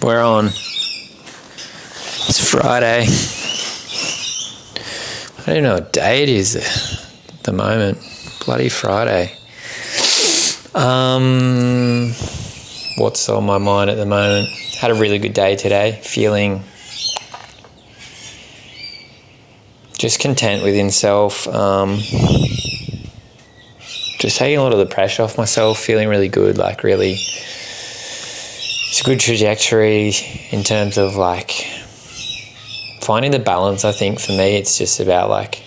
We're on. It's Friday. I don't even know what day it is at the moment. Bloody Friday. What's on my mind at the moment? Had a really good day today. Feeling just content within self. Just taking a lot of the pressure off myself. Feeling really good. Like really, it's a good trajectory in terms of like finding the balance. I think for me, it's just about like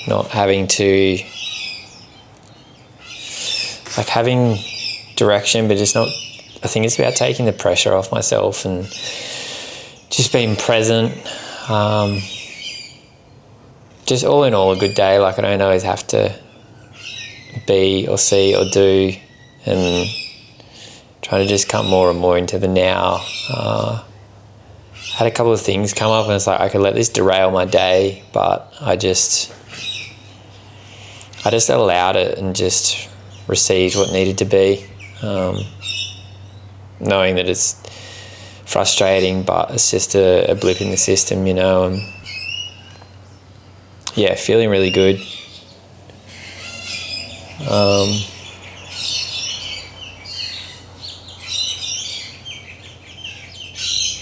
not having to like having direction, but just not. I think it's about taking the pressure off myself and just being present. Just all in all, a good day. Like I don't always have to be or see or do, and trying to just come more and more into the now. Had a couple of things come up and it's like I could let this derail my day, but I just allowed it and just received what needed to be, knowing that it's frustrating, but it's just a blip in the system, you know. And yeah, feeling really good.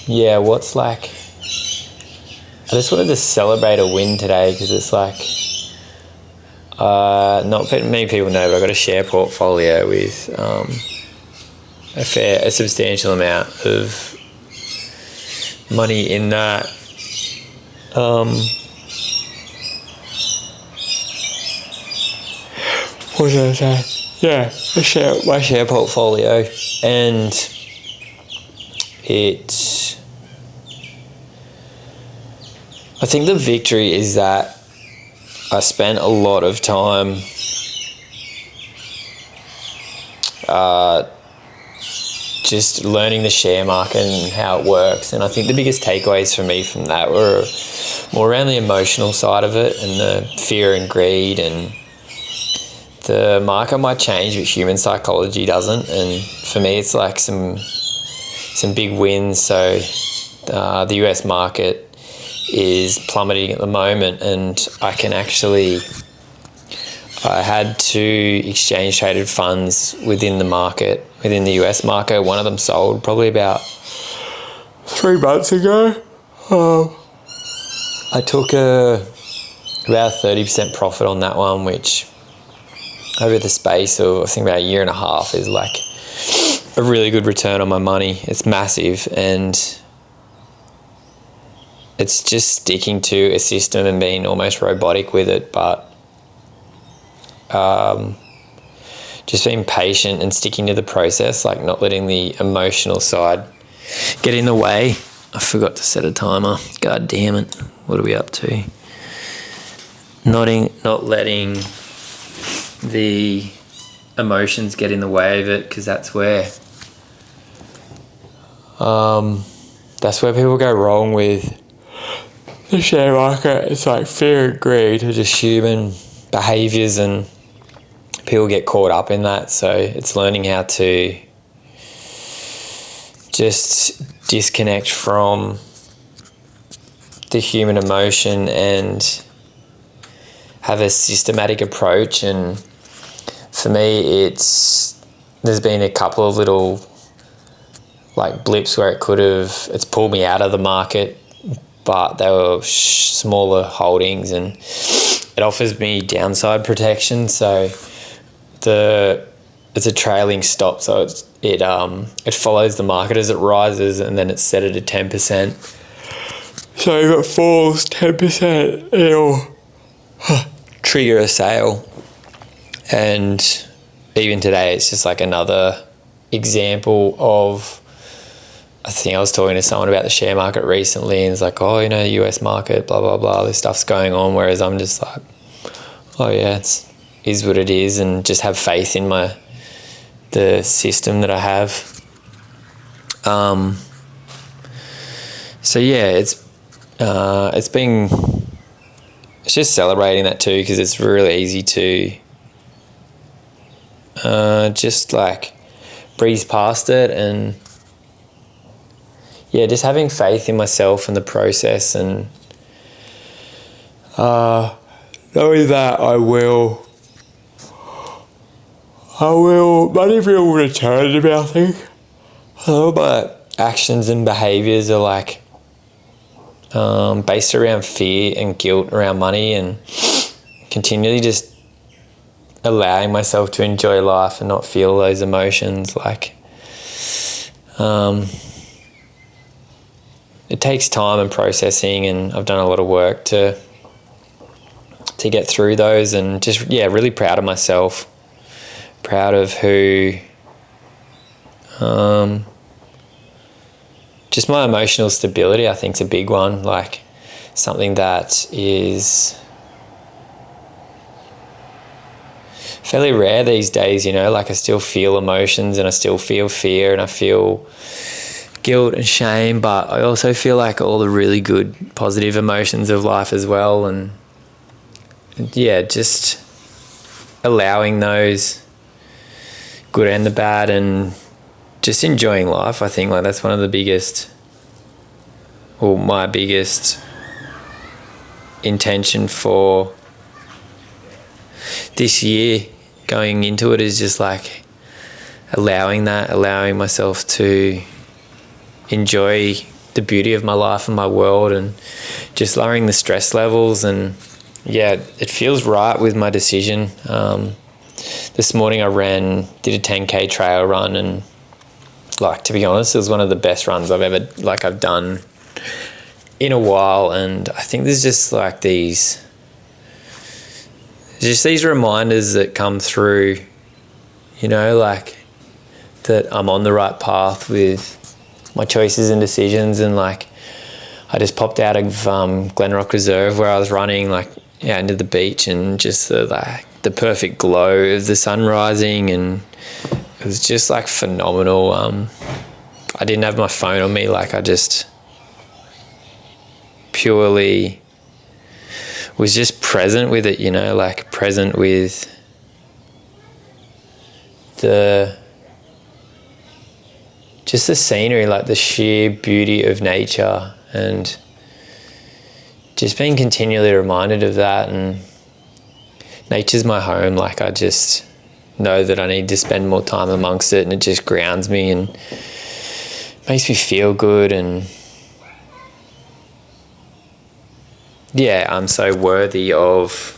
Yeah, what's like, I just wanted to celebrate a win today because it's like, not many people know, but I've got a share portfolio with a substantial amount of money in that. What did I say? Yeah, my share portfolio, and I think the victory is that I spent a lot of time just learning the share market and how it works. And I think the biggest takeaways for me from that were more around the emotional side of it and the fear and greed. And the market might change, but human psychology doesn't. And for me, it's like some big wins. So the US market is plummeting at the moment, and I had two exchange traded funds within the market, within the US market. One of them sold probably about 3 months ago. I took about 30% profit on that one, which over the space of I think about a year and a half is like a really good return on my money. It's massive, and it's just sticking to a system and being almost robotic with it, but just being patient and sticking to the process, like not letting the emotional side get in the way. I forgot to set a timer. God damn it. What are we up to? Not letting the emotions get in the way of it, because that's where people go wrong with the share market. It's like fear and greed are just human behaviours, and people get caught up in that. So it's learning how to just disconnect from the human emotion and have a systematic approach. And for me, there's been a couple of little like blips where it's pulled me out of the market, but they were smaller holdings, and it offers me downside protection. So it's a trailing stop, so it follows the market as it rises, and then it's set at a 10%. So if it falls 10%, it'll trigger a sale. And even today, it's just like another example of, I think I was talking to someone about the share market recently, and it's like, oh, you know, the US market, blah, blah, blah, this stuff's going on. Whereas I'm just like, oh yeah, is what it is, and just have faith in the system that I have. So yeah, it's just celebrating that too, because it's really easy to just like breeze past it and yeah, just having faith in myself and the process, and knowing that money will return to me, I think. All my actions and behaviours are like based around fear and guilt around money, and continually just allowing myself to enjoy life and not feel those emotions. Like it takes time and processing, and I've done a lot of work to get through those, and just, yeah, really proud of myself, proud of who, just my emotional stability, I think, is a big one. Like something that is fairly rare these days, you know, like I still feel emotions and I still feel fear and I feel guilt and shame, but I also feel like all the really good positive emotions of life as well. And yeah, just allowing those good and the bad, and just enjoying life. I think like that's one of the biggest, or my biggest intention for this year going into it, is just like allowing myself to enjoy the beauty of my life and my world, and just lowering the stress levels. And yeah, it feels right with my decision. This morning I did a 10k trail run, and like, to be honest, it was one of the best runs I've done in a while. And I think there's just like these reminders that come through, you know, like that I'm on the right path with my choices and decisions. And like, I just popped out of Glenrock Reserve where I was running, like, out into the beach, and just the perfect glow of the sun rising, and it was just like phenomenal. I didn't have my phone on me, like I just purely was just present with it, you know, like present with the scenery, like the sheer beauty of nature, and just being continually reminded of that. And nature's my home. Like I just know that I need to spend more time amongst it, and it just grounds me and makes me feel good. And yeah, I'm so worthy of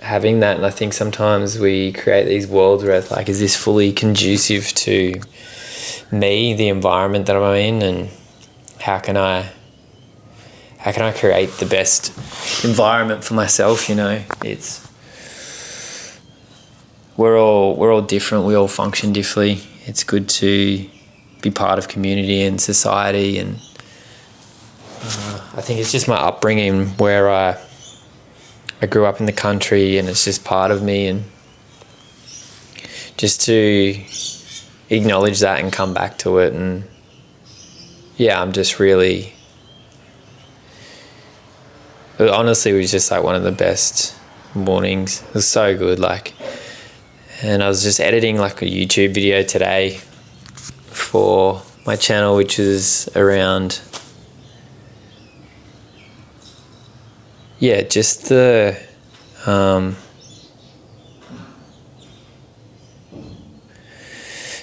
having that. And I think sometimes we create these worlds where it's like, is this fully conducive to me, the environment that I'm in, and how can I create the best environment for myself? You know, we're all different. We all function differently. It's good to be part of community and society, and I think it's just my upbringing where I grew up in the country, and it's just part of me. And just to acknowledge that and come back to it. And yeah, I'm just really, honestly, it was just like one of the best mornings. It was so good. Like, and I was just editing like a YouTube video today for my channel, which is around, yeah, just the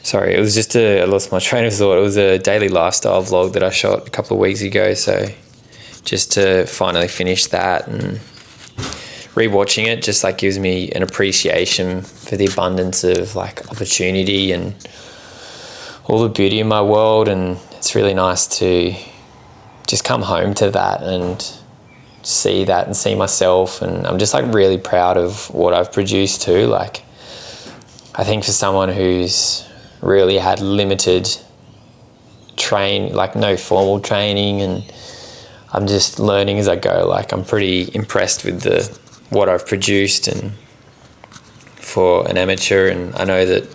sorry, it was just I lost my train of thought. It was a daily lifestyle vlog that I shot a couple of weeks ago. So just to finally finish that, and rewatching it just like gives me an appreciation for the abundance of like opportunity and all the beauty in my world. And it's really nice to just come home to that and see that and see myself. And I'm just like really proud of what I've produced too. Like, I think for someone who's really had limited like no formal training, and I'm just learning as I go, like I'm pretty impressed with what I've produced, and for an amateur. And I know that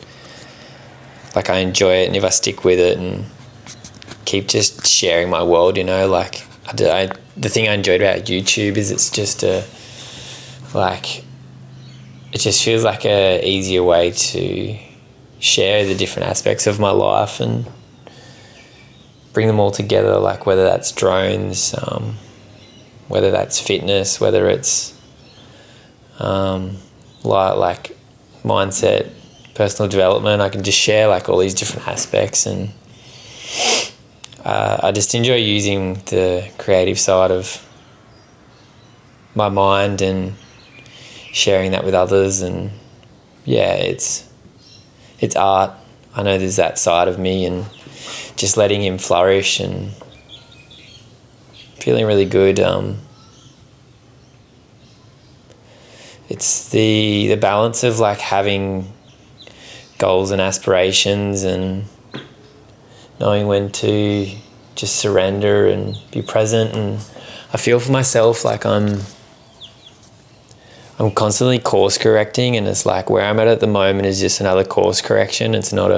like I enjoy it, and if I stick with it and keep just sharing my world, you know, like the thing I enjoyed about YouTube is it's just it just feels like a easier way to share the different aspects of my life. And bring them all together, like whether that's drones, whether that's fitness, whether it's like mindset, personal development. I can just share like all these different aspects, and I just enjoy using the creative side of my mind and sharing that with others. And yeah, it's art. I know there's that side of me, and just letting him flourish and feeling really good. It's the balance of like having goals and aspirations and knowing when to just surrender and be present. And I feel for myself like I'm constantly course correcting, and it's like where I'm at the moment is just another course correction. It's not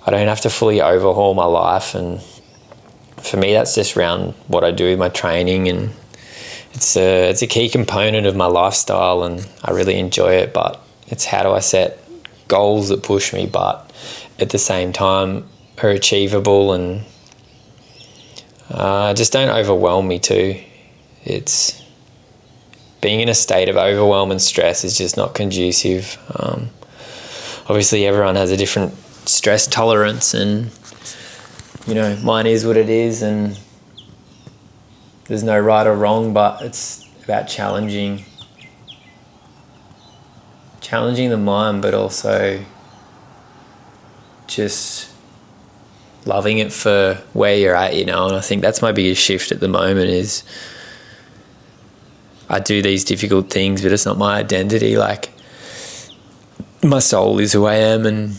I don't have to fully overhaul my life, and for me that's just around what I do with my training, and it's a key component of my lifestyle, and I really enjoy it. But it's how do I set goals that push me but at the same time are achievable and just don't overwhelm me too. It's being in a state of overwhelm and stress is just not conducive. Obviously everyone has a different stress tolerance, and mine is what it is, and there's no right or wrong, but it's about challenging the mind, but also just loving it for where you're at, and I think that's my biggest shift at the moment is I do these difficult things, but it's not my identity. Like, my soul is who I am, and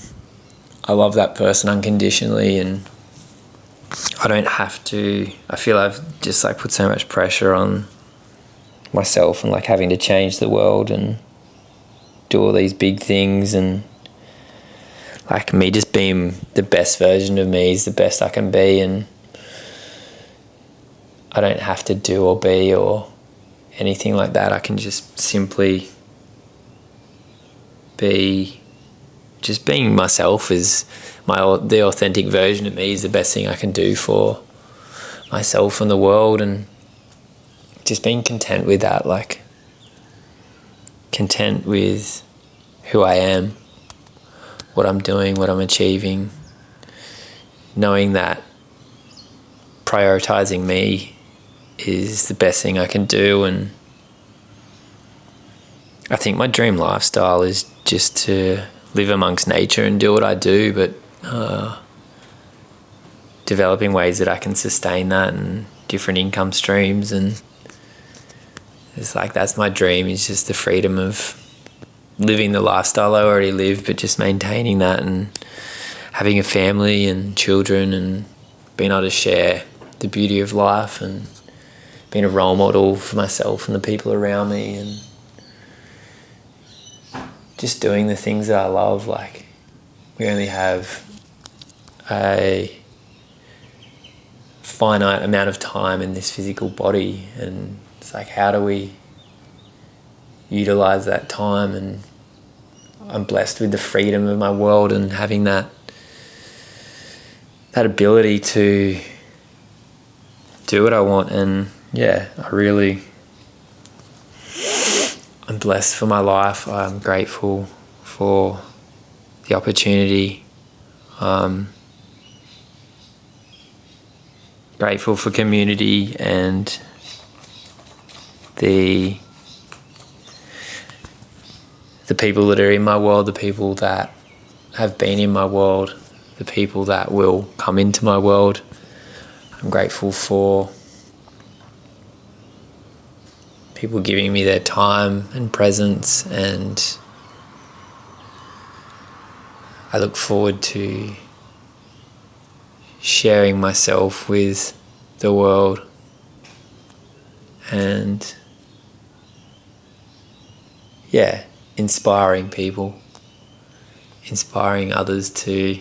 I love that person unconditionally, and I don't have to. I feel I've just like put so much pressure on myself and like having to change the world and do all these big things, and like me just being the best version of me is the best I can be, and I don't have to do or be or anything like that. I can just simply be. Just being myself is the authentic version of me is the best thing I can do for myself and the world, and just being content with that, like content with who I am, what I'm doing, what I'm achieving, knowing that prioritizing me is the best thing I can do. And I think my dream lifestyle is just to live amongst nature and do what I do, but developing ways that I can sustain that and different income streams. And it's like that's my dream, is just the freedom of living the lifestyle I already live, but just maintaining that and having a family and children and being able to share the beauty of life and being a role model for myself and the people around me, and just doing the things that I love. Like, we only have a finite amount of time in this physical body, and it's like, how do we utilize that time? And I'm blessed with the freedom of my world and having that ability to do what I want. And yeah, I'm blessed for my life. I'm grateful for the opportunity. Grateful for community and the people that are in my world, the people that have been in my world, the people that will come into my world. I'm grateful for people giving me their time and presence, and I look forward to sharing myself with the world and inspiring people, inspiring others to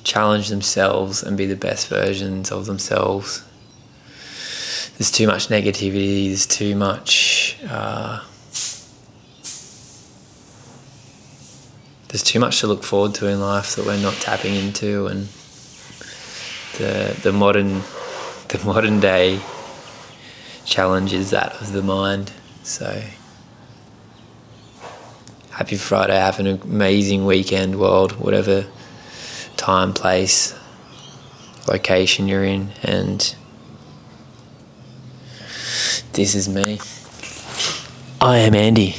challenge themselves and be the best versions of themselves. There's too much negativity, there's too much there's too much to look forward to in life that we're not tapping into, and the modern day challenge is that of the mind. So happy Friday, have an amazing weekend, world, whatever time, place, location you're in, and this is me. I am Andy.